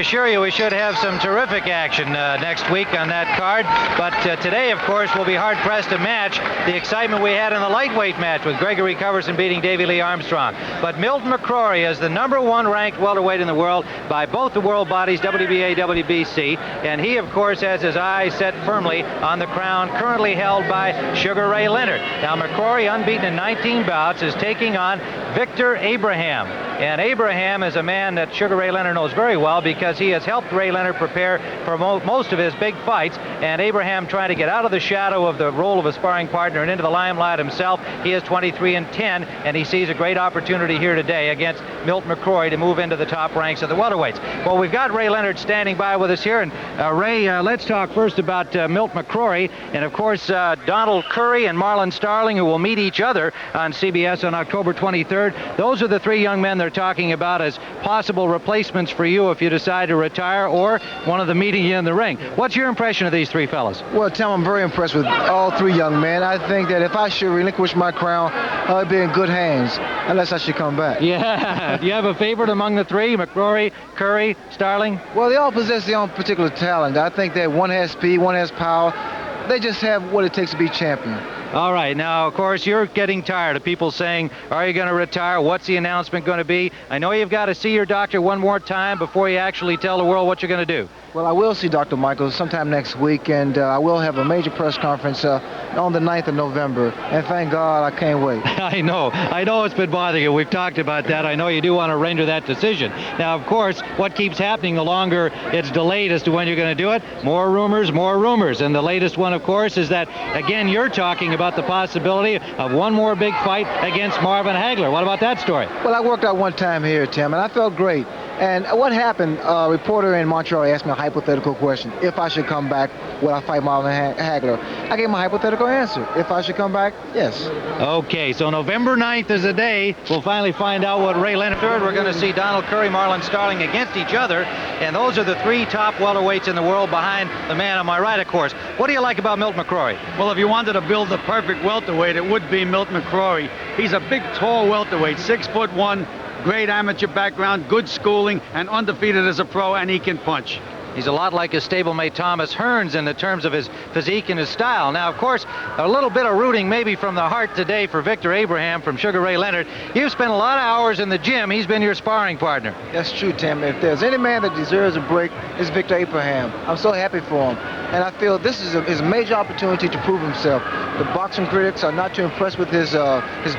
I assure you we should have some terrific action next week on that card, but today, of course, will be hard-pressed to match the excitement we had in the lightweight match with Gregory Coverson beating Davy Lee Armstrong. But Milton McCrory is the #1 ranked welterweight in the world by both the world bodies, WBA, WBC, and he, of course, has his eyes set firmly on the crown currently held by Sugar Ray Leonard. Now, McCrory, unbeaten in 19 bouts, is taking on Victor Abraham. And Abraham is a man that Sugar Ray Leonard knows very well because he has helped Ray Leonard prepare for most of his big fights. And Abraham trying to get out of the shadow of the role of a sparring partner and into the limelight himself. He is 23-10, and he sees a great opportunity here today against Milton McCrory to move into the top ranks of the welterweights. Well, we've got Ray Leonard standing by with us here. And Ray, let's talk first about Milton McCrory. And, of course, Donald Curry and Marlon Starling, who will meet each other on CBS on October 23rd. Those are the three young men they're talking about as possible replacements for you if you decide to retire, or one of them meeting you in the ring. What's your impression of these three fellas? Well, Tim, I'm very impressed with all three young men. I think that if I should relinquish my crown, I'd be in good hands, unless I should come back. Yeah. Do you have a favorite among the three? McCrory, Curry, Starling? Well, they all possess their own particular talent. I think that one has speed, one has power. They just have what it takes to be champion. All right. Now, of course, you're getting tired of people saying, are you going to retire? What's the announcement going to be? I know you've got to see your doctor one more time before you actually tell the world what you're going to do. Well, I will see Dr. Michaels sometime next week, and I will have a major press conference on the 9th of November. And thank God, I can't wait. I know it's been bothering you. We've talked about that. I know you do want to render that decision. Now, of course, what keeps happening the longer it's delayed as to when you're going to do it, more rumors. And the latest one, of course, is that, again, you're talking about the possibility of one more big fight against Marvin Hagler. What about that story? Well, I worked out one time here, Tim, and I felt great. And what happened, a reporter in Montreal asked me a hypothetical question. If I should come back, will I fight Marvin Hagler? I gave him a hypothetical answer. If I should come back, yes. Okay, so November 9th is the day. We'll finally find out what Ray Leonard. Third, we're going to see Donald Curry, Marlon Starling against each other. And those are the three top welterweights in the world behind the man on my right, of course. What do you like about Milton McCrory? Well, if you wanted to build the perfect welterweight, it would be Milton McCrory. He's a big, tall welterweight, 6'1", great amateur background, good schooling, and undefeated as a pro, and he can punch. He's a lot like his stablemate Thomas Hearns in the terms of his physique and his style. Now, of course, a little bit of rooting maybe from the heart today for Victor Abraham from Sugar Ray Leonard. You've spent a lot of hours in the gym. He's been your sparring partner. That's true, Tim. If there's any man that deserves a break, it's Victor Abraham. I'm so happy for him. And I feel this is his major opportunity to prove himself. The boxing critics are not too impressed with his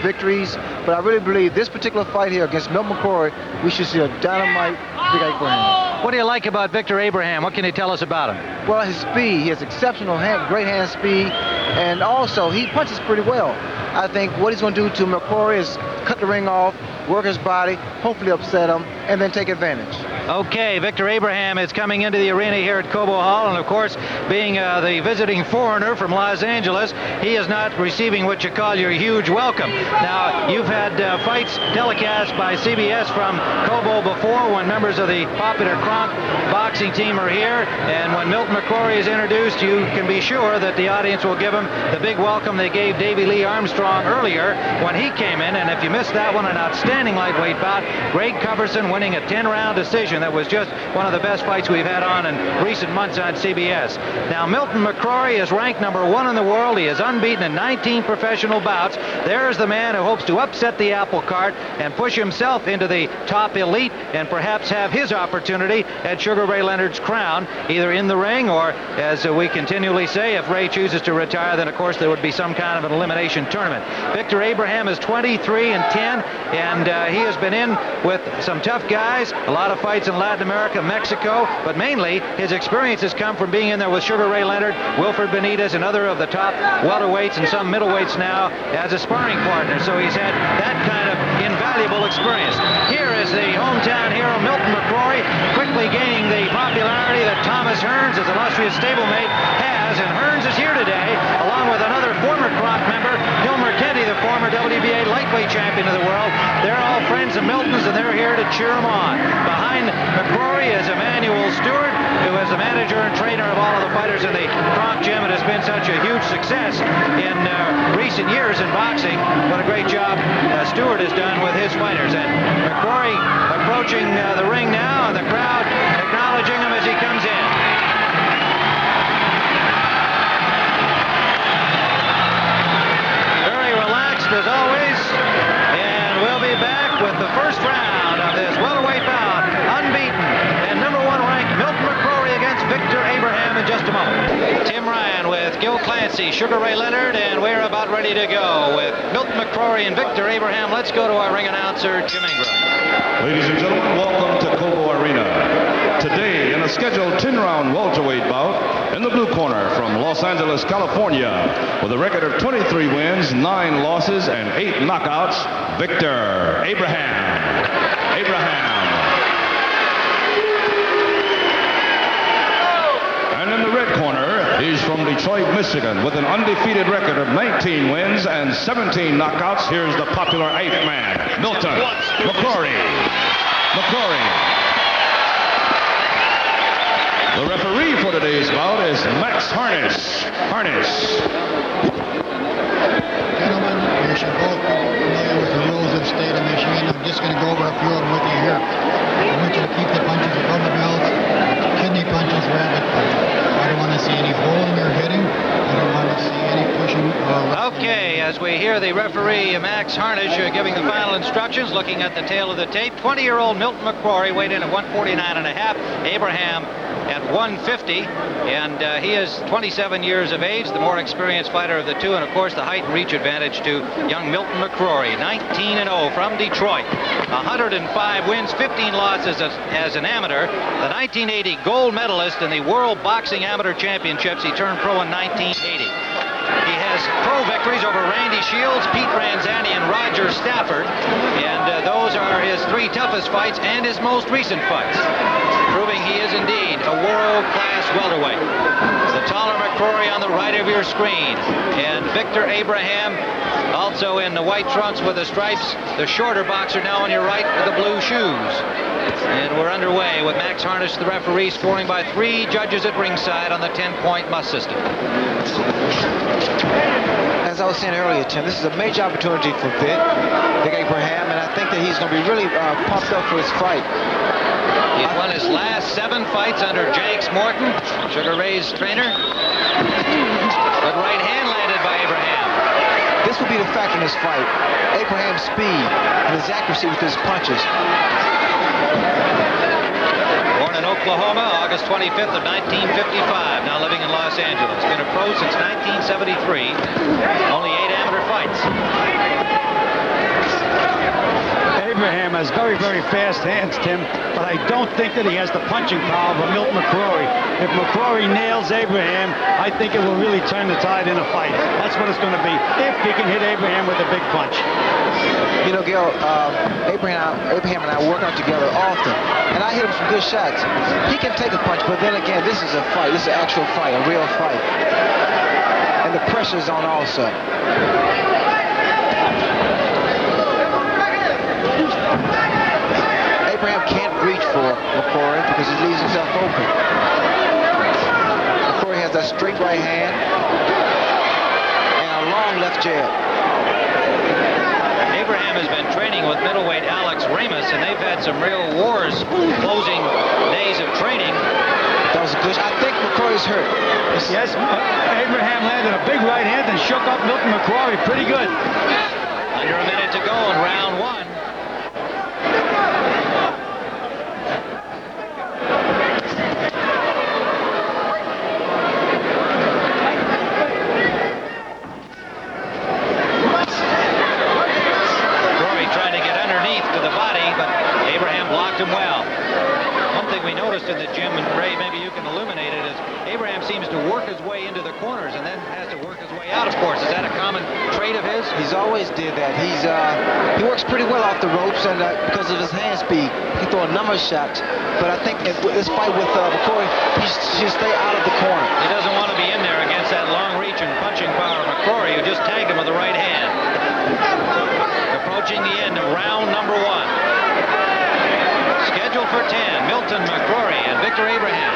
victories, but I really believe this particular fight here against Milton McCrory, we should see a dynamite Victor Abraham. What do you like about Victor Abraham? What can you tell us about him? Well, his speed. He has exceptional great hand speed, and also he punches pretty well. I think what he's going to do to McCrory is cut the ring off, work his body, hopefully upset him, and then take advantage. Okay, Victor Abraham is coming into the arena here at Cobo Hall, and of course, being the visiting foreigner from Los Angeles, he is not receiving what you call your huge welcome. Now, you've had fights telecast by CBS from Cobo before when members of the popular Kronk boxing team are here, and when Milton McCrory is introduced, you can be sure that the audience will give him the big welcome they gave Davy Lee Armstrong earlier when he came in. And if you missed that one, an outstanding lightweight bout, Greg Coverson winning a 10-round decision. That was just one of the best fights we've had on in recent months on CBS. Now, Milton McCrory is ranked #1 in the world. He is unbeaten in 19 professional bouts. There's the man who hopes to upset the apple cart and push himself into the top elite and perhaps have his opportunity at Sugar Ray Leonard's crown, either in the ring or, as we continually say, if Ray chooses to retire, then of course there would be some kind of an elimination tournament. Victor Abraham is 23-10, and he has been in with some tough guys, a lot of fights in Latin America, Mexico, but mainly his experience has come from being in there with Sugar Ray Leonard, Wilfred Benitez, and other of the top welterweights and some middleweights now as a sparring partner. So he's had that kind of invaluable experience. Here is the hometown hero, Milton McCrory, quickly gaining the popularity that Thomas Hearns, his illustrious stablemate, has. And Hearns is here today, along with another former Kronk member, Hilmer Kenty, the former WBA lightweight champion of the world. They're all friends of Milton's, and they're here to cheer him on. Behind McCrory is Emmanuel Stewart, who is the manager and trainer of all of the fighters in the Kronk gym. It has been such a huge success in recent years in boxing. What a great job Stewart has done with his fighters. And McCrory approaching the ring now, and the crowd acknowledges Massey, Sugar Ray Leonard, and we're about ready to go with Milton McCrory and Victor Abraham. Let's go to our ring announcer, Jim Ingram. Ladies and gentlemen, welcome to Cobo Arena. Today, in a scheduled 10-round welterweight bout, in the blue corner from Los Angeles, California, with a record of 23 wins, 9 losses, and 8 knockouts, Victor Abraham. And in the red corner, he's from Detroit, Michigan, with an undefeated record of 19 wins and 17 knockouts. Here's the popular 8th man, Milton McCrory. The referee for today's bout is Max Harness. Gentlemen, you should both be familiar with the rules of the state of Michigan. I'm just going to go over a few of them with you here. I want you to keep the punches above the belt. Kidney punches, rabbit punches. I don't want to see any holding or hitting. I don't want to see any pushing or... Okay, as we hear the referee, Max Harnish, giving the final instructions, looking at the tail of the tape. 20-year-old Milton McCrory weighed in at 149.5. Abraham at 150, and he is 27 years of age, the more experienced fighter of the two, and of course the height and reach advantage to young Milton McCrory. 19-0 from Detroit, 105 wins, 15 losses as an amateur, the 1980 gold medalist in the World Boxing Amateur Championships. He turned pro in 1980. He has pro victories over Randy Shields, Pete Ranzani, and Roger Stafford, and those are his 3 toughest fights and his most recent fights, proving he is indeed a world-class welterweight. The taller McCrory on the right of your screen, and Victor Abraham also in the white trunks with the stripes, the shorter boxer now on your right with the blue shoes. And we're underway with Max Harnish, the referee, scoring by 3 judges at ringside on the 10-point must system. As I was saying earlier, Tim, this is a major opportunity for Vic Abraham, and I think that he's going to be really pumped up for his fight. He's won his last 7 fights under Jenks Morton, Sugar Ray's trainer. Good right hand landed by Abraham. This will be the factor in this fight. Abraham's speed and his accuracy with his punches. Born in Oklahoma, August 25th of 1955, now living in Los Angeles. Been a pro since 1973. Only 8 amateur fights. Abraham has very, very fast hands, Tim, but I don't think that he has the punching power of Milton McCrory. If McCrory nails Abraham, I think it will really turn the tide in a fight. That's what it's going to be, if he can hit Abraham with a big punch. You know, Gil, Abraham and I work out together often, and I hit him some good shots. He can take a punch, but then again, this is a fight. This is an actual fight, a real fight. And the pressure's on also. Abraham can't reach for McCrory because he leaves himself open. McCrory has that straight right hand and a long left jab. Abraham has been training with middleweight Alex Ramis, and they've had some real wars closing days of training. That was a good. I think McCrory's hurt. Yes, Abraham landed a big right hand and shook up Milton McCrory pretty good. Under a minute to go in round 1. Well, one thing we noticed in the gym, and Ray, maybe you can illuminate it, is Abraham seems to work his way into the corners and then has to work his way out, of course. Is that a common trait of his? He's always did that. He works pretty well off the ropes, and because of his hand speed, he throw a number of shots. But I think in this fight with McCrory, he should stay out of the corner. He doesn't want to be in there against that long reach and punching power of McCrory, who just tagged him with the right hand. Approaching the end of round number 1. Scheduled for 10, Milton McCrory and Victor Abraham.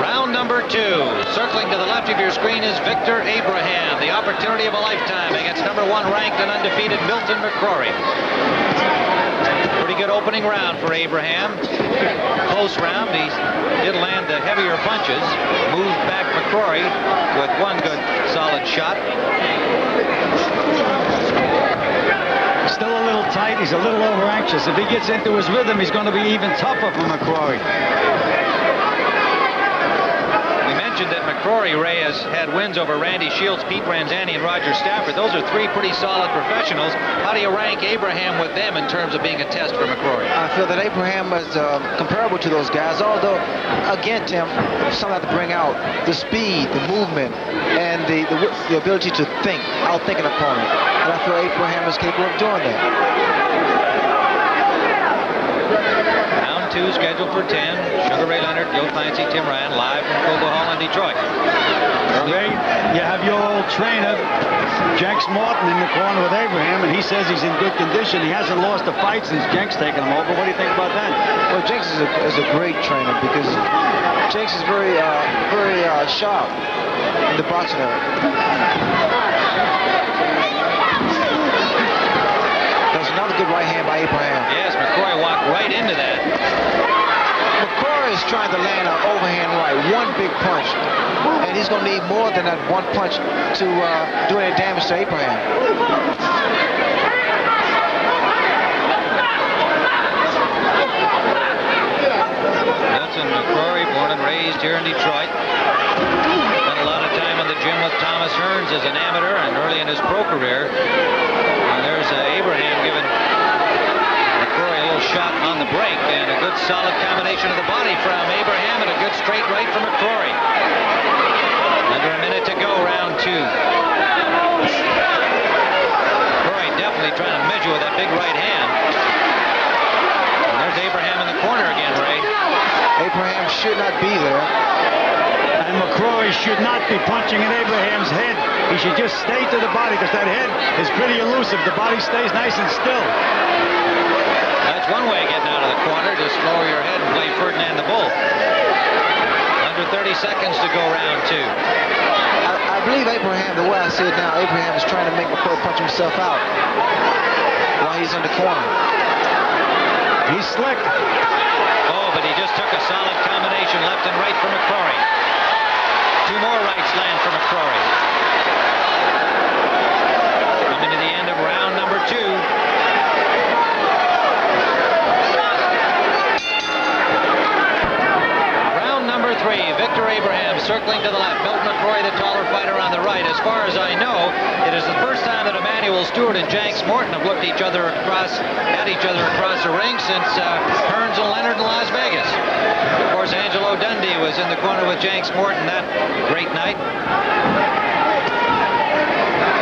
Round number 2. Circling to the left of your screen is Victor Abraham. The opportunity of a lifetime against number 1 ranked and undefeated Milton McCrory. Pretty good opening round for Abraham. Close round. He did land the heavier punches. Moved back McCrory with one good solid shot. Still a little tight. He's a little over anxious. If he gets into his rhythm, he's going to be even tougher for McCrory. McCrory, Ray, has had wins over Randy Shields, Pete Ranzani, and Roger Stafford. Those are three pretty solid professionals. How do you rank Abraham with them in terms of being a test for McCrory? I feel that Abraham is comparable to those guys, although, again, Tim, something I have to bring out, the speed, the movement, and the ability to think, outthink an opponent. And I feel Abraham is capable of doing that. Round 2 scheduled for 10. Sugar Ray Leonard, Joe Clancy, Tim Ryan, live from Cobo Hall in Detroit. Ray, you have your old trainer, Jenks Morton, in the corner with Abraham, and he says he's in good condition. He hasn't lost a fight since Jenks taken him over. What do you think about that? Well, Jenks is a great trainer because Jenks is very sharp in the boxing area. That's another good right hand by Abraham. Yes, McCrory walked right into that. McCrory is trying to land an overhand right, one big punch, and he's going to need more than that one punch to do any damage to Abraham. Milton McCrory, born and raised here in Detroit. Spent a lot of time in the gym with Thomas Hearns as an amateur and early in his pro career. And there's Abraham giving McCrory a little shot on the break, and a good solid combination of the body from Abraham and a good straight right from McCrory. Under a minute to go, round 2. McCrory definitely trying to measure with that big right hand. And there's Abraham in the corner again, Ray. Abraham should not be there. And McCrory should not be punching in Abraham's head. He should just stay to the body because that head is pretty elusive. The body stays nice and still. That's one way of getting out of the corner. Just lower your head and play Ferdinand the Bull. Under 30 seconds to go, round 2. I believe Abraham, the way I see it now, Abraham is trying to make McCrory punch himself out while he's in the corner. He's slick. Oh, but he just took a solid combination left and right from McCrory. 2 more rights land for McCrory. Coming to the end of round number 2. Round number 3, Victor Abraham circling to the left. Milton McCrory, the taller fighter, on the right. As far as I know, it is the first time that Emmanuel Stewart and Jenks Morton have looked at each other across the ring since Hearns and Leonard in Las Vegas. Of course, Angelo Dundee was in the corner with Jenks Morton that great night.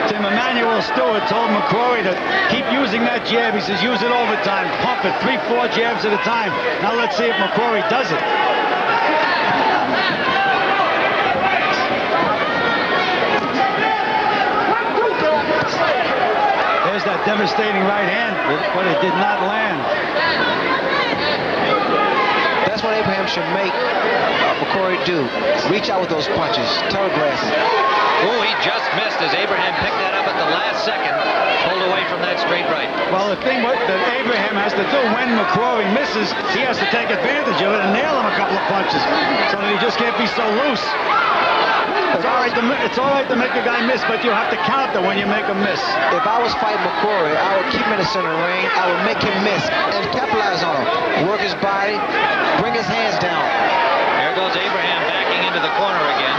Tim, Emmanuel Stewart told McCrory to keep using that jab. He says, use it overtime. Pump it 3-4 jabs at a time. Now let's see if McCrory does it. There's that devastating right hand, but it did not land. That's what Abraham should make McCrory do. Reach out with those punches. Telegraph him. Oh, he just missed as Abraham picked that up at the last second. Pulled away from that straight right. Well, the thing that Abraham has to do when McCrory misses, he has to take advantage of it and nail him a couple of punches so that he just can't be so loose. It's all right to make a guy miss, but you have to counter when you make a miss. If I was fighting McCrory, I would keep him in the center ring. I would make him miss and capitalize on him. Work his body, bring his hands down. There goes Abraham backing into the corner again.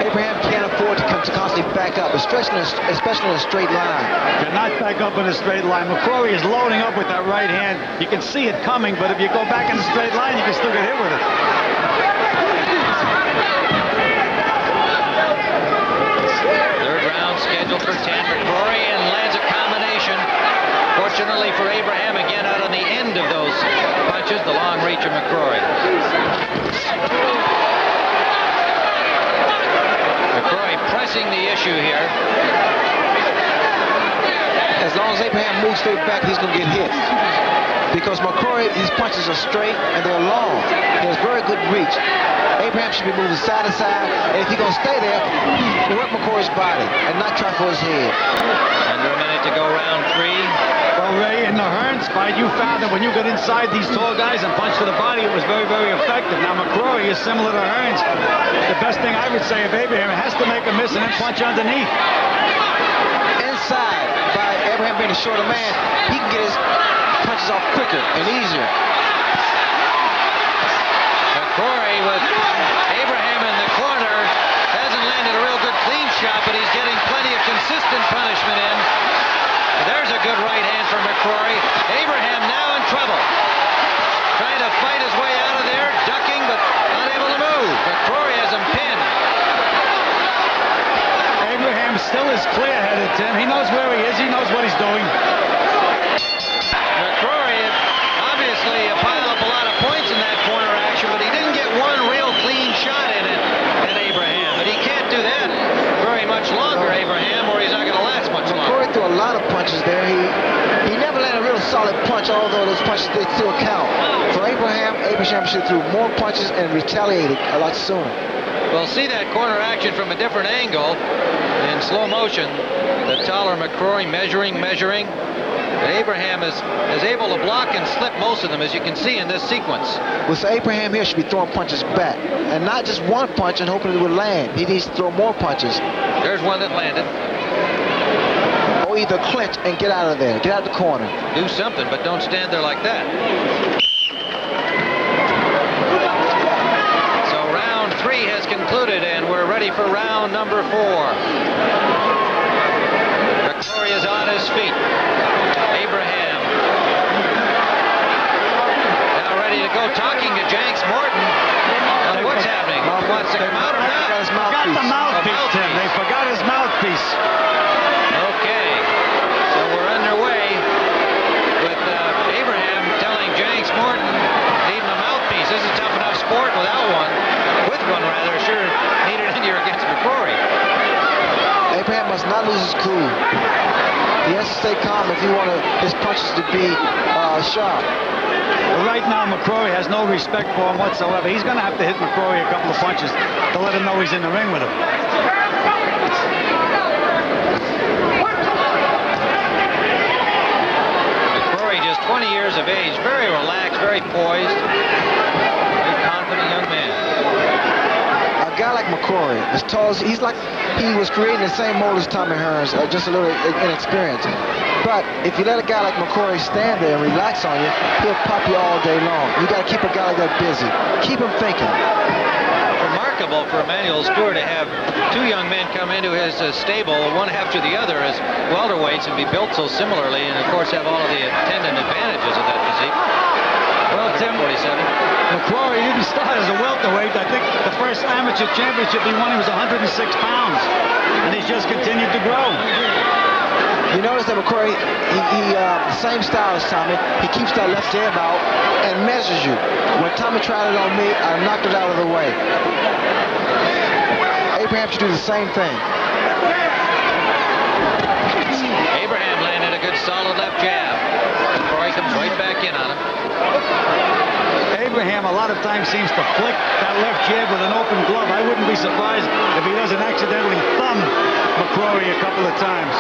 Abraham can't afford to constantly back up, especially in a straight line. Cannot back up in a straight line. McCrory is loading up with that right hand. You can see it coming, but if you go back in a straight line, you can still get hit with it. Third round scheduled for 10. McCrory and lands a combination. Fortunately for Abraham, again out on the end of those punches, the long reach of McCrory. McCrory pressing the issue here. As long as Abraham moves straight back, he's going to get hit. Because McCrory, his punches are straight and they're long. He has very good reach. Abraham should be moving side to side, and if he's going to stay there, work McCrory's body and not try for his head. Under a minute to go, round 3. Well, Ray, in the Hearns fight, you found that when you got inside these tall guys and punched to the body, it was very, very effective. Now, McCrory is similar to Hearns. The best thing I would say of Abraham has to make a miss and then punch underneath. Inside, by Abraham being a shorter man, he can get his punches off quicker and easier. McCrory with Abraham in the corner. Hasn't landed a real good clean shot, but he's getting plenty of consistent punishment in. There's a good right hand from McCrory. Abraham now in trouble. Trying to fight his way out of there, ducking, but unable to move. McCrory has him pinned. Abraham still is clear-headed, Tim. He knows where he is. He knows what he's doing. McCrory obviously piled up a lot of points in that corner action, but he didn't get one real clean shot in it at Abraham. But he can't do that very much longer, Abraham, or he's not going to last much longer. McCrory threw a lot of punches there. He never landed a real solid punch, although those punches did still count. For Abraham should threw more punches and retaliated a lot sooner. We'll see that corner action from a different angle in slow motion. The taller McCrory measuring. But Abraham is able to block and slip most of them, as you can see in this sequence. With Abraham here should be throwing punches back, and not just one punch and hoping it would land. He needs to throw more punches. There's one that landed. Or either clinch and get out of there. Get out of the corner. Do something, but don't stand there like that. So round 3 has concluded, and we're ready for round number 4. McCrory is on his feet. Abraham now ready to go, talking to Jenks Morton on what's happening. Wants to come out or not? Forgot the mouthpiece, Tim. They forgot his mouthpiece. Okay, so we're underway with Abraham telling Jenks Morton needing a mouthpiece. This is a tough enough sport without one. With one, rather. Sure needed in here against McCrory. Abraham must not lose his cool. He has to stay calm if he wants his punches to be sharp. But right now, McCrory has no respect for him whatsoever. He's going to have to hit McCrory a couple of punches to let him know he's in the ring with him. McCrory, just 20 years of age, very relaxed, very poised, very confident young man. A guy like McCrory, as tall as he's like, he was creating the same mold as Tommy Hearns, just a little inexperienced. But if you let a guy like McCrory stand there and relax on you, he'll pop you all day long. You got to keep a guy like that busy. Keep him thinking. Remarkable for Emmanuel Stewart to have 2 young men come into his stable, one after the other, as welterweights, and be built so similarly, and of course have all of the attendant advantages of that physique. Well, Tim, 47. McCrory didn't start as a welterweight. I think the first amateur championship he won, he was 106 pounds, and he's just continued to grow. You notice that McCrory, the same style as Tommy. He keeps that left jab out and measures you. When Tommy tried it on me, I knocked it out of the way. Abraham should do the same thing. Abraham landed a good solid left jab. McCrory comes right back in on him. Abraham a lot of times seems to flick that left jab with an open glove. I wouldn't be surprised if he doesn't accidentally thumb McCrory a couple of times.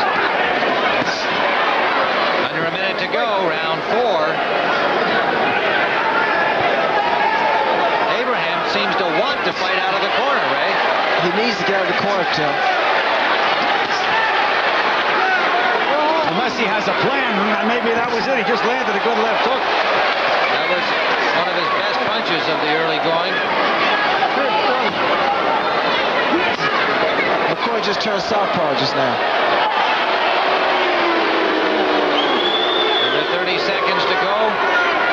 Under a minute to go, round 4. Abraham seems to want to fight out of the corner, Ray. He needs to get out of the corner, Tim. Unless he has a plan, and maybe that was it. He just landed a good left hook. That was one of his best punches of the early going. McCrory just turned southpaw just now. Under 30 seconds to go.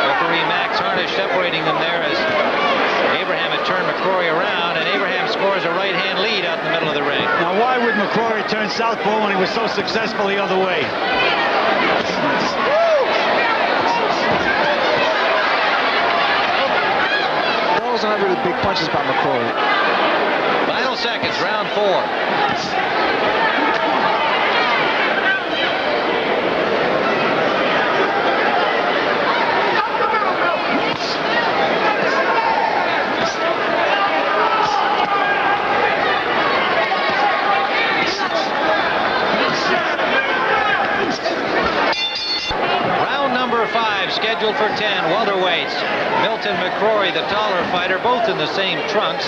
Referee Max Harnish separating them there as Abraham had turned McCrory around, and Abraham scores a right-hand lead out in the middle of the ring. Now, why would McCrory turn southpaw when he was so successful the other way? Those are not really big punches by McCrory. Final seconds, round 4. Scheduled for 10 welterweights. Milton McCrory, the taller fighter, both in the same trunks.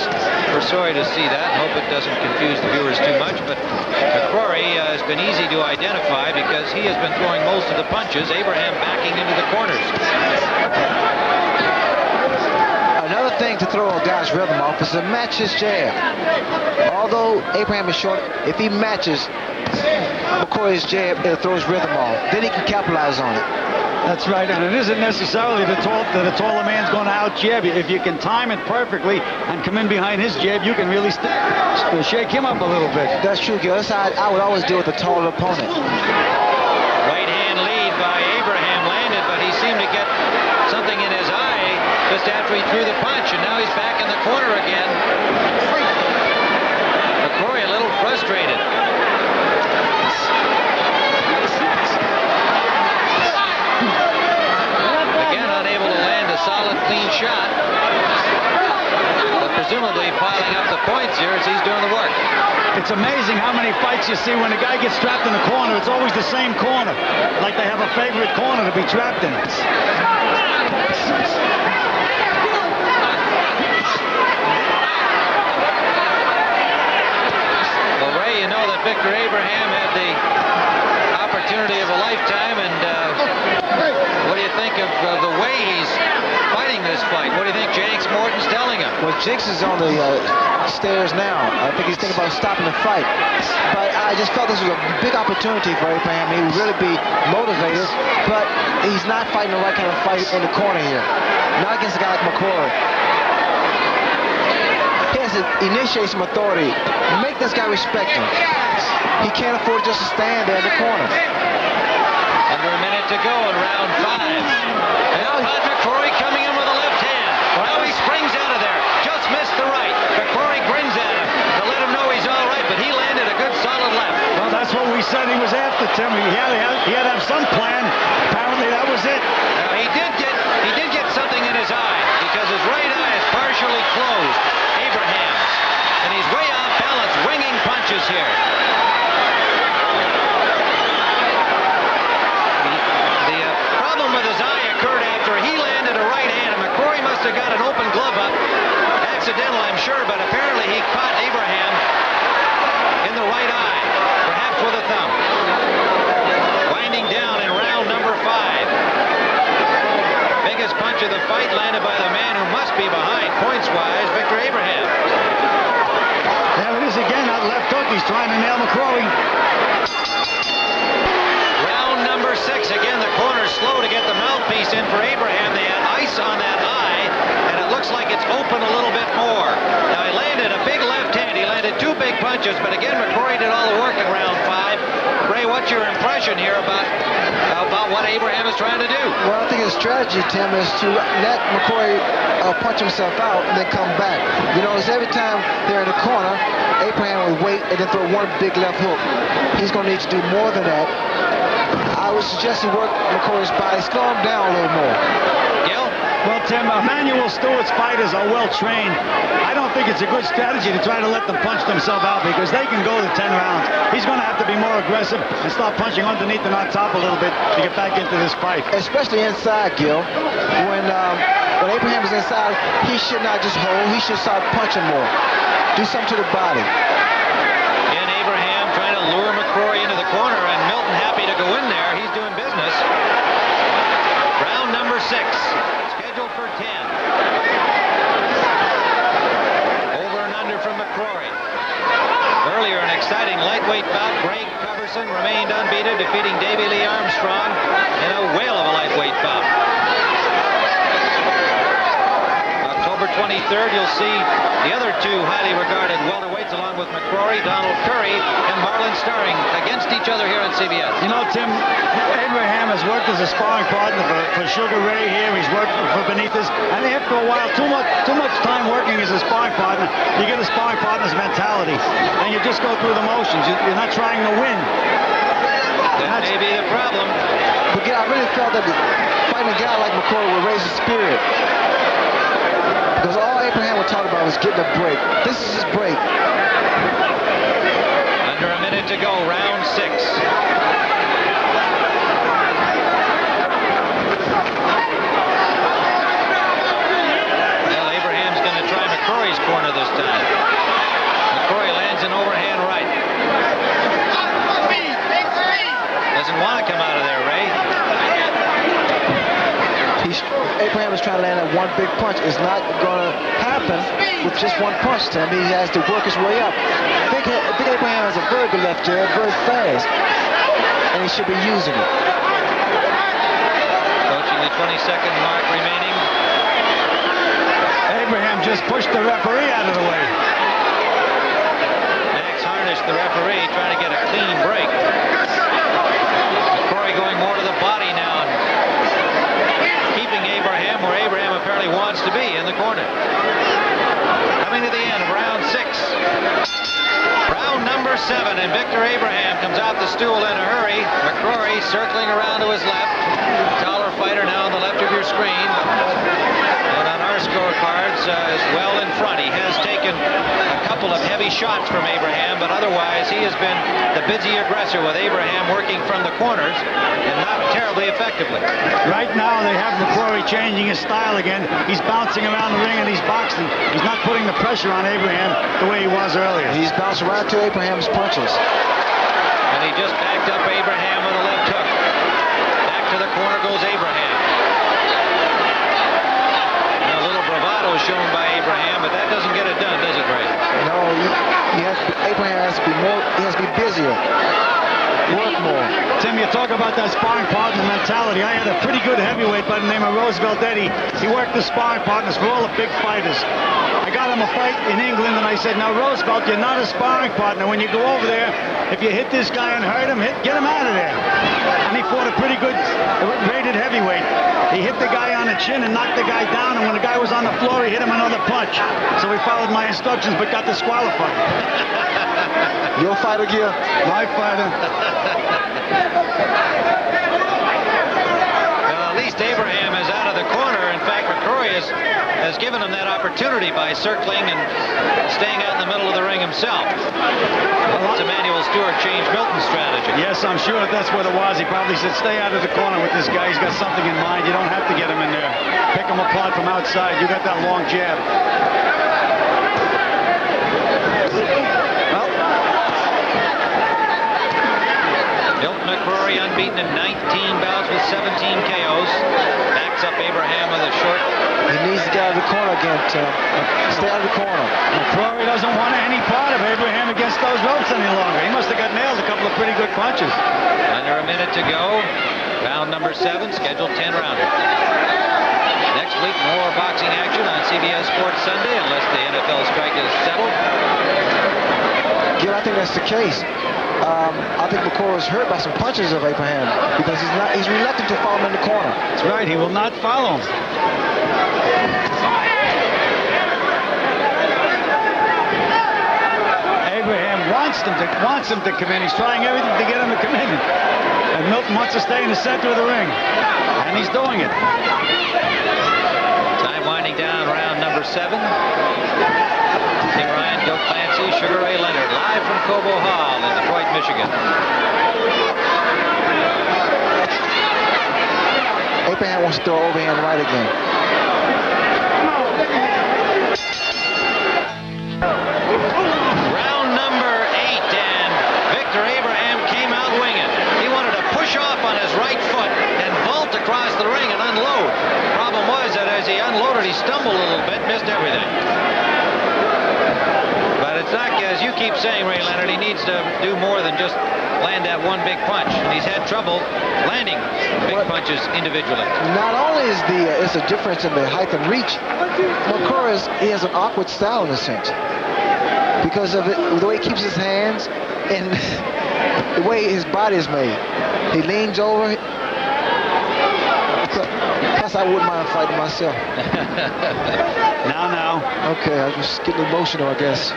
We're sorry to see that. Hope it doesn't confuse the viewers too much, but McCrory has been easy to identify because he has been throwing most of the punches. Abraham backing into the corners. Another one thing to throw a guy's rhythm off is to match his jab. Although Abraham is short, if he matches McCrory's jab, it'll throw his rhythm off. Then he can capitalize on it. That's right, and it isn't necessarily that the taller man's going to out-jab you. If you can time it perfectly and come in behind his jab, you can really shake him up a little bit. That's true, Gil. That's how I would always deal with a taller opponent. Right hand lead by Abraham landed, but he seemed to get something in his eye just after he threw the punch, and now he's back in the corner again. McCrory a little frustrated. Again, unable to land a solid, clean shot. But presumably piling up the points here as he's doing the work. It's amazing how many fights you see when a guy gets trapped in a corner. It's always the same corner, like they have a favorite corner to be trapped in. Well, Ray, you know that Victor Abraham had the opportunity of a lifetime, and what do you think of the way he's fighting this fight? What do you think Jenks Morton's telling him? Well, Jinx is on the stairs now. I think he's thinking about stopping the fight. But I just felt this was a big opportunity for Abraham. He would really be motivated, but he's not fighting the right kind of fight in the corner here. Not against a guy like McCrory. He has to initiate some authority. Make this guy respect him. He can't afford just to stand there in the corner. Under a minute to go in round 5. And now McCrory coming in with a left hand. Well, now he springs out of there. Just missed the right. McCrory grins at him to let him know he's all right, but he landed a good solid left. Well, that's what we said he was after, Tim. He had to have some plan. Apparently that was it. Now, he did get something in his eye because his right eye is partially closed. Abraham's. And he's way off balance, winging punches here. The problem with his eye occurred after he landed a right hand, and McCrory must have got an open glove up. Accidental, I'm sure, but apparently he caught Abraham in the right eye, perhaps with a thumb. Winding down in round number 5. Biggest punch of the fight landed by the man who must be behind points-wise, Victor Abraham. There it is again, that left hook. He's trying to nail McCrory. Round number 6. Again, the corner's slow to get the mouthpiece in for Abraham. They had ice on that eye, and it looks like it's open a little bit more. Now, he landed a big left hand. He landed 2 big punches, but again, McCrory did all the work in round 5. Ray, what's your impression here about what Abraham is trying to do? Well, I think his strategy, Tim, is to let McCrory punch himself out and then come back. You notice every time they're in the corner, Abraham will wait and then throw one big left hook. He's going to need to do more than that. I would suggest he work McCrory's body, slow him down a little more. Gil? Well, Tim, Emmanuel Stewart's fighters are well trained. I don't think it's a good strategy to try to let them punch themselves out because they can go to 10 rounds. He's going to have to be more aggressive and start punching underneath and on top a little bit to get back into this fight. Especially inside, Gil. When Abraham is inside, he should not just hold. He should start punching more. Do something to the body. Again, Abraham trying to lure McCrory into the corner, and Milton happy to go in there. He's doing business. Round number 6. Scheduled for 10. Over and under from McCrory. Earlier, an exciting lightweight bout. Greg Coverson remained unbeaten, defeating Davey Lee Armstrong in a whale of a lightweight bout. October 23rd, you'll see the other 2 highly regarded welterweights along with McCrory, Donald Curry, and Marlon Starring against each other here on CBS. You know, Tim, Abraham has worked as a sparring partner for Sugar Ray here. He's worked for Benitez. And after a while, too much time working as a sparring partner, you get a sparring partner's mentality. And you just go through the motions. You're not trying to win. That may be the problem. But I really felt that fighting a guy like McCrory would raise his spirit. Because all Abraham would talk about was getting a break. This is his break. Under a minute to go, round 6. Well, Abraham's going to try McCrory's corner this time. McCrory lands an overhand right. Doesn't want to come out of there, Ray. Abraham is trying to land that one big punch. It's not going to happen with just one punch, Tim. He has to work his way up. Big Abraham has a very good left jab, very fast, and he should be using it. Approaching the 20-second mark remaining. Abraham just pushed the referee out of the way. Max Harnish, the referee, trying to get a clean break. McCrory going more to the body now, and keeping Abraham where Abraham apparently wants to be, in the corner. Coming to the end of round 6. Round number 7, and Victor Abraham comes out the stool in a hurry. McCrory circling around to his left. Taller fighter now on the left of your screen. And on our scorecards is well in front. He has taken a couple of heavy shots from Abraham, but otherwise he has been the busy aggressor, with Abraham working from the corners and not terribly effectively. Right now they have McCrory changing his style again. He's bouncing around the ring and he's boxing. He's not putting the pressure on Abraham the way he was earlier. He's bouncing around to Abraham's punches. And he just backed up Abraham with a left hook. Back to the corner goes Abraham. And a little bravado shown by Abraham, but that doesn't get it done, does it, Ray? No, Abraham has to be more. He has to be busier. Work more. Tim, you talk about that sparring partner mentality. I had a pretty good heavyweight by the name of Roosevelt Eddie. He worked the sparring partners for all the big fighters. I got him a fight in England, and I said, now, Roosevelt, you're not a sparring partner. When you go over there, if you hit this guy and hurt him, get him out of there. And he fought a pretty good rated heavyweight. He hit the guy on the chin and knocked the guy down, and when the guy was on the floor, he hit him another punch. So he followed my instructions, but got disqualified. Your fighter, Gil? My fighter. Well, at least Abraham is out of the corner. In fact, McCrory has given him that opportunity by circling and staying out in the middle of the ring himself. It's Emmanuel Stewart changed Milton's strategy. Yes, I'm sure that's what it was. He probably said, stay out of the corner with this guy. He's got something in mind. You don't have to get him in there. Pick him apart from outside. You got that long jab. Milton McCrory unbeaten in 19 bouts with 17 KOs. Backs up Abraham with a short. He needs to get out of the corner again, Tim. Stay out of the corner. McCrory doesn't want any part of Abraham against those ropes any longer. He must have got nailed a couple of pretty good punches. Under a minute to go. Round number 7, scheduled 10-rounder. Next week, more boxing action on CBS Sports Sunday, unless the NFL strike is settled. Gil, I think that's the case. I think McCrory is hurt by some punches of Abraham because he's reluctant to follow him in the corner. That's right. He will not follow him. Abraham wants him to come in. He's trying everything to get him to come in. And Milton wants to stay in the center of the ring. And he's doing it. Time winding down round number 7. Tim Ryan, Gil Clancy, Sugar Ray Leonard, live from Cobo Hall in Detroit, Michigan. Abraham wants to throw overhand right again. Round number 8, and Victor Abraham came out winging. He wanted to push off on his right foot and vault across the ring and unload. Problem was that as he unloaded, he stumbled a little bit, missed everything. But it's not, as you keep saying, Ray Leonard, he needs to do more than just land that one big punch. He's had trouble landing big punches individually. Not only is it's a difference in the height and reach, McCrory he has an awkward style in a sense because of the way he keeps his hands and the way his body is made. He leans over. Plus, I wouldn't mind fighting myself. Now. Okay, I was getting emotional, I guess.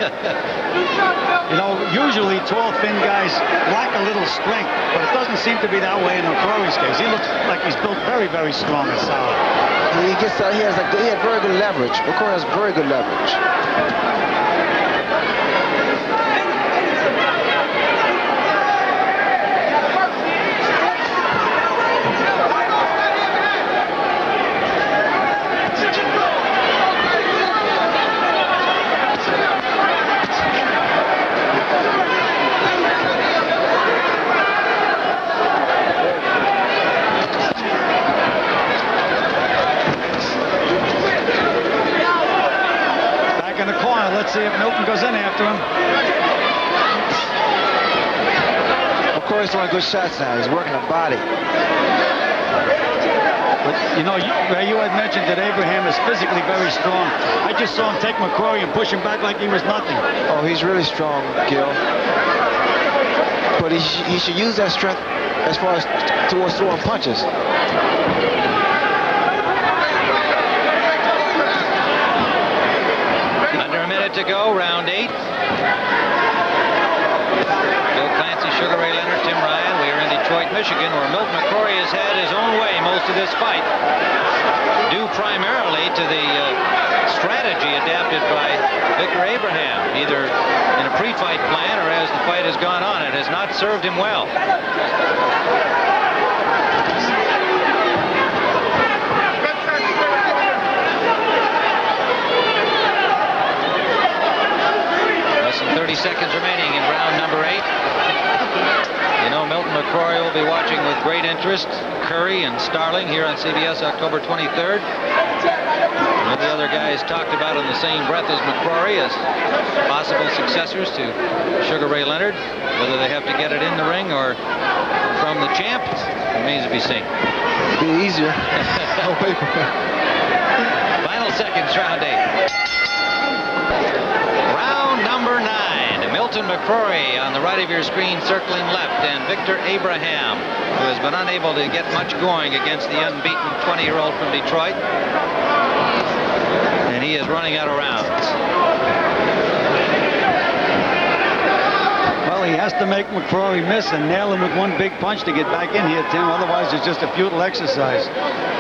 You know, usually tall, thin guys lack a little strength, but it doesn't seem to be that way in McCrory's case. He looks like he's built very, very strong and solid. He has very good leverage. McCrory has very good leverage. see if Milton goes in after him. McCrory's throwing good shots now. He's working the body. But, you know, Ray, you had mentioned that Abraham is physically very strong. I just saw him take McCrory and push him back like he was nothing. Oh, he's really strong, Gil. But he should use that strength as far as towards throwing punches. Under a minute to go, round 8. Bill Clancy, Sugar Ray Leonard, Tim Ryan. We are in Detroit, Michigan, where Milton McCrory has had his own way most of this fight, due primarily to the strategy adapted by Victor Abraham, either in a pre-fight plan or as the fight has gone on. It has not served him well. Less than 30 seconds remaining in round number 8. You know, Milton McCrory will be watching with great interest Curry and Starling here on CBS October 23rd. One of the other guys talked about in the same breath as McCrory as possible successors to Sugar Ray Leonard. Whether they have to get it in the ring or from the champ remains to be seen. It'd be easier. No paper. Final seconds, round 8. Round number 9. Milton McCrory on the right of your screen, circling left, and Victor Abraham, who has been unable to get much going against the unbeaten 20-year-old from Detroit. And he is running out of rounds. Well, he has to make McCrory miss and nail him with one big punch to get back in here, Tim. Otherwise, it's just a futile exercise.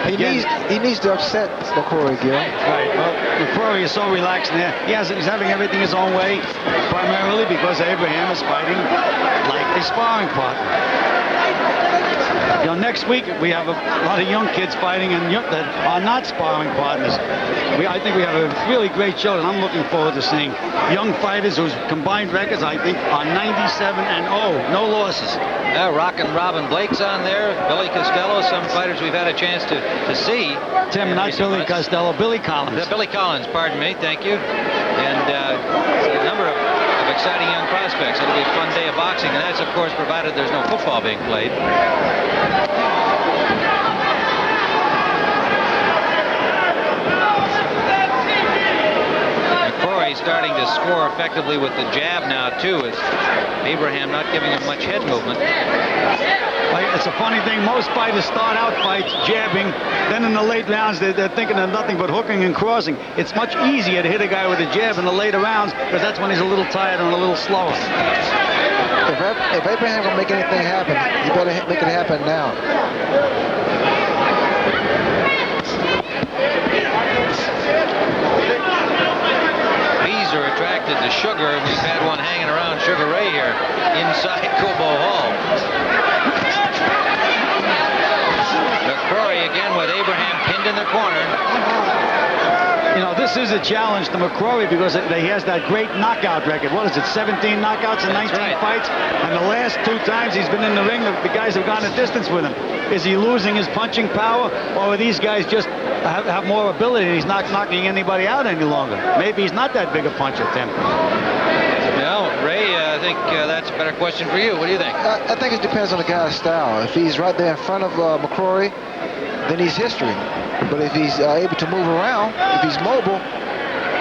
He needs to upset McCrory, Gil. Right. Well, McCrory is so relaxed there. He's having everything his own way, primarily because Abraham is fighting like a sparring partner. You know, next week we have a lot of young kids fighting and that are not sparring partners. I think we have a really great show, and I'm looking forward to seeing young fighters whose combined records, I think, are 97-0, no losses. Rockin' Robin Blake's on there, Billy Costello, some fighters we've had a chance to see. Tim, not Billy Costello, Billy Collins. Billy Collins, pardon me, thank you. And a number of exciting young prospects. It'll be a fun day of boxing, and that's, of course, provided there's no football being played. McCrory starting to score effectively with the jab now, too, with Abraham not giving him much head movement. It's a funny thing. Most fighters start out fights jabbing. Then in the late rounds, they're thinking of nothing but hooking and crossing. It's much easier to hit a guy with a jab in the later rounds because that's when he's a little tired and a little slower. If Abraham can make anything happen, you better make it happen now. Bees are attracted to Sugar, and we've had one hanging around Sugar Ray here inside Cobo Hall. McCrory again with Abraham pinned in the corner. You know, this is a challenge to McCrory because he has that great knockout record. What is it, 17 knockouts in 19 fights? And the last 2 times he's been in the ring, the guys have gone a distance with him. Is he losing his punching power, or are these guys just have more ability and he's not knocking anybody out any longer? Maybe he's not that big a puncher, Tim. Well, Ray, I think that's a better question for you. What do you think? I think it depends on the guy's style. If he's right there in front of McCrory, then he's history. But if he's able to move around, if he's mobile,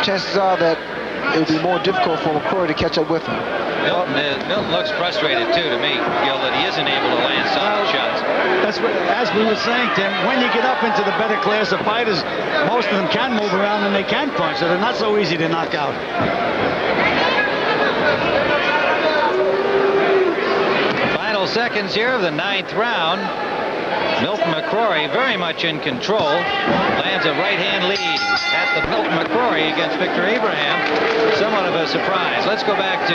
chances are that it would be more difficult for McCrory to catch up with him. Milton looks frustrated, too, to me, Gil, that he isn't able to land solid shots. That's what, as we were saying, Tim, when you get up into the better class of fighters, most of them can move around and they can punch, so they're not so easy to knock out. Final seconds here of the 9th round. Milton McCrory very much in control. Lands a right-hand lead at the Milton McCrory against Victor Abraham. Somewhat of a surprise. Let's go back to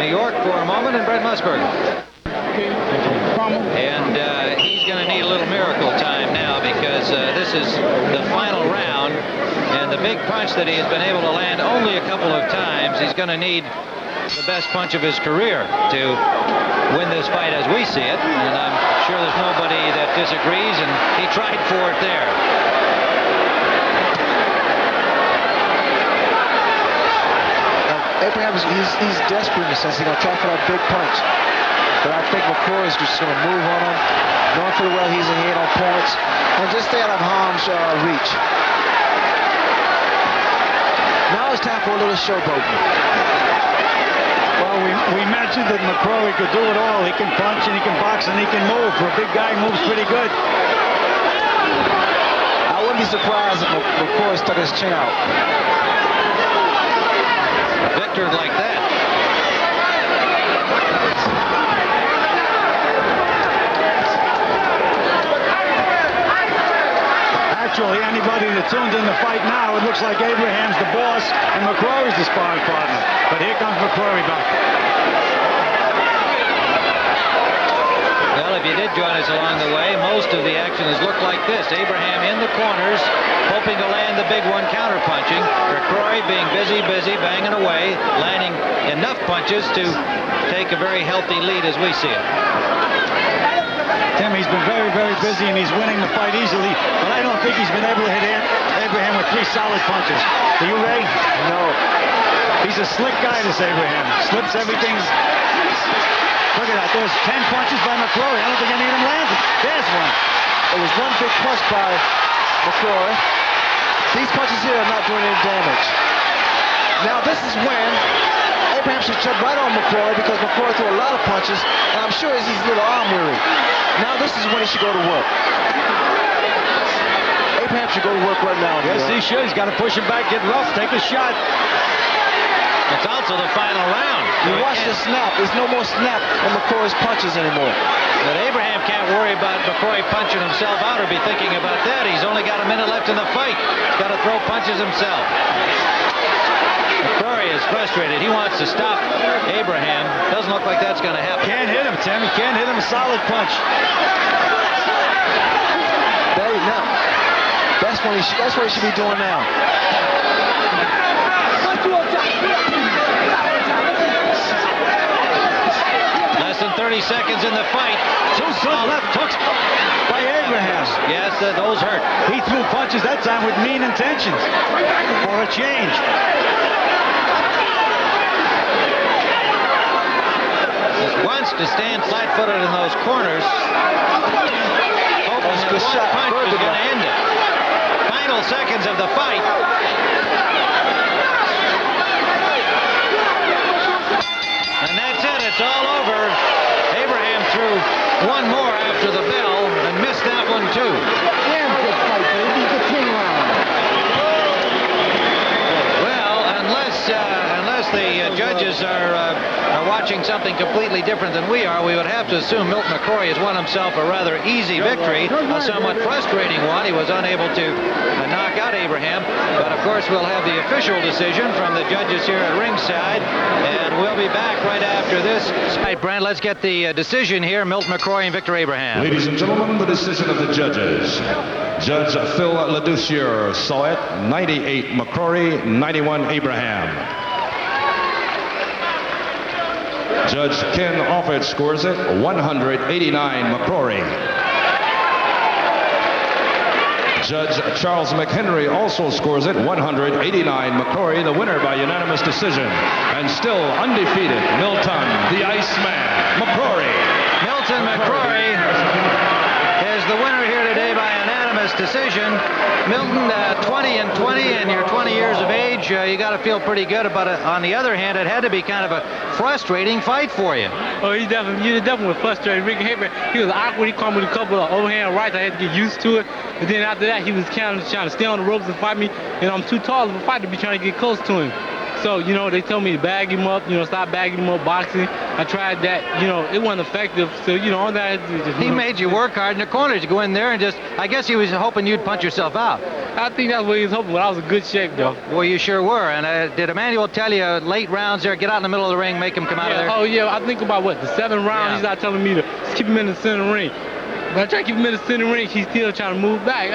New York for a moment and Brett Musburger. And he's going to need a little miracle time now because this is the final round. And the big punch that he has been able to land only a couple of times, he's going to need the best punch of his career to win this fight as we see it, and I'm sure there's nobody that disagrees, and he tried for it there. Abraham, he's desperate in the sense he's going to try for that big punch. But I think McCrory is just going to move on him, knowing full well he's ahead on points, and just stay out of harm's reach. Now it's time for a little showboating. Well, we mentioned that McCrory could do it all. He can punch and he can box and he can move. For a big guy, he moves pretty good. I wouldn't be surprised if McCrory stuck his chin out. Victor like that. Actually, anybody that tunes in the fight now, it looks like Abraham's the boss and McCrory's the sparring partner. But here comes McCrory back. Well, if you did join us along the way, most of the action has looked like this. Abraham in the corners, hoping to land the big one, counter-punching. McCrory being busy, banging away, landing enough punches to take a very healthy lead as we see it. Tim, he's been very, very busy and he's winning the fight easily, but I don't think he's been able to hit Abraham with 3 solid punches. Do you, Ray? No. He's a slick guy, this Abraham. Slips everything. Look at that. There's 10 punches by McCrory. I don't think any of them landed. There's one. It was one big punch by McCrory. These punches here are not doing any damage. Now this is when Abraham should jump right on McCrory because McCrory threw a lot of punches, and I'm sure he's a little arm weary. Now this is when he should go to work. Abraham should go to work right now. Yes, he should. He's got to push him back, get rough, take a shot. It's also the final round. You watch the snap. There's no more snap on McCrory's punches anymore. But Abraham can't worry about McCrory punching himself out or be thinking about that. He's only got a minute left in the fight. He's got to throw punches himself. McCrory is frustrated. He wants to stop Abraham. Doesn't look like that's going to happen. Can't hit him, Tim. He can't hit him a solid punch. Now, that's what he should be doing now. Less than 30 seconds in the fight. 2 good left hooks by Abraham. Yes, those hurt. He threw punches that time with mean intentions for a change. Just wants to stand flat-footed in those corners. Hoping that one punch is going to end it. Final seconds of the fight. And that's it. It's all over. Abraham threw one more after the bell and missed that one too. Damn good fight, baby. Good 10 round. Well, unless the judges are watching something completely different than we are, we would have to assume Milton McCrory has won himself a rather easy victory, a somewhat frustrating one. He was unable to knock out Abraham, but of course we'll have the official decision from the judges here at ringside, and we'll be back right after this. All right, Brent, let's get the decision here, Milton McCrory and Victor Abraham. Ladies and gentlemen, the decision of the judges. Judge Phil LaDoucier saw it, 98 McCrory, 91 Abraham. Judge Ken Offit scores it, 189 McCrory. Judge Charles McHenry also scores it, 189 McCrory, the winner by unanimous decision. And still undefeated, Milton, the Iceman, McCrory. Milton McCrory is the winner here today by unanimous decision. Milton, 20 and 20, and you're 20 years of age. You got to feel pretty good about it. On the other hand, it had to be kind of a frustrating fight for you. Oh, you definitely was frustrated. Ricky Haber, he was awkward. He caught me with a couple of overhand rights. I had to get used to it. And then after that, he was kind of trying to stay on the ropes and fight me. And I'm too tall of a fighter to be trying to get close to him. So, they told me to bag him up, stop bagging him up boxing. I tried that, it wasn't effective. So, all that. He made you work hard in the corners to go in there and I guess he was hoping you'd punch yourself out. I think that's what he was hoping, but I was in good shape, though. Well, you sure were. And did Emmanuel tell you late rounds there, get out in the middle of the ring, make him come out of there? Oh, yeah. I think about, the 7th round, he's not telling me to keep him in the center ring. But I try to keep him in the center ring, he's still trying to move back.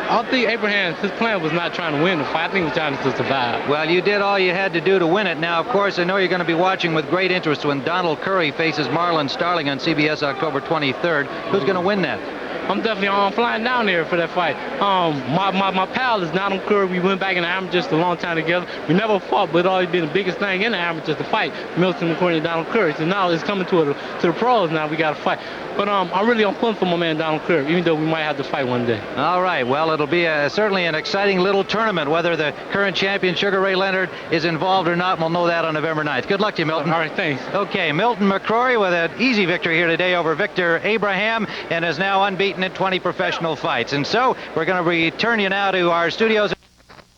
I think Abraham, his plan was not trying to win the fight. I think he was trying to survive. Well, you did all you had to do to win it. Now, of course, I know you're going to be watching with great interest when Donald Curry faces Marlon Starling on CBS October 23rd. Who's going to win that? I'm definitely flying down there for that fight. My pal is Donald Curry. We went back in the amateurs a long time together. We never fought, but it's always been the biggest thing in the amateurs to fight Milton McCrory and Donald Curry. So now it's coming to the pros. Now we got to fight. But I'm pulling for my man Donald Curry, even though we might have to fight one day. All right. Well, it'll be certainly an exciting little tournament. Whether the current champion Sugar Ray Leonard is involved or not, we'll know that on November 9th. Good luck to you, Milton. All right, thanks. Okay, Milton McCrory with an easy victory here today over Victor Abraham, and is now unbeaten in 20 professional fights. And so we're going to return you now to our studios.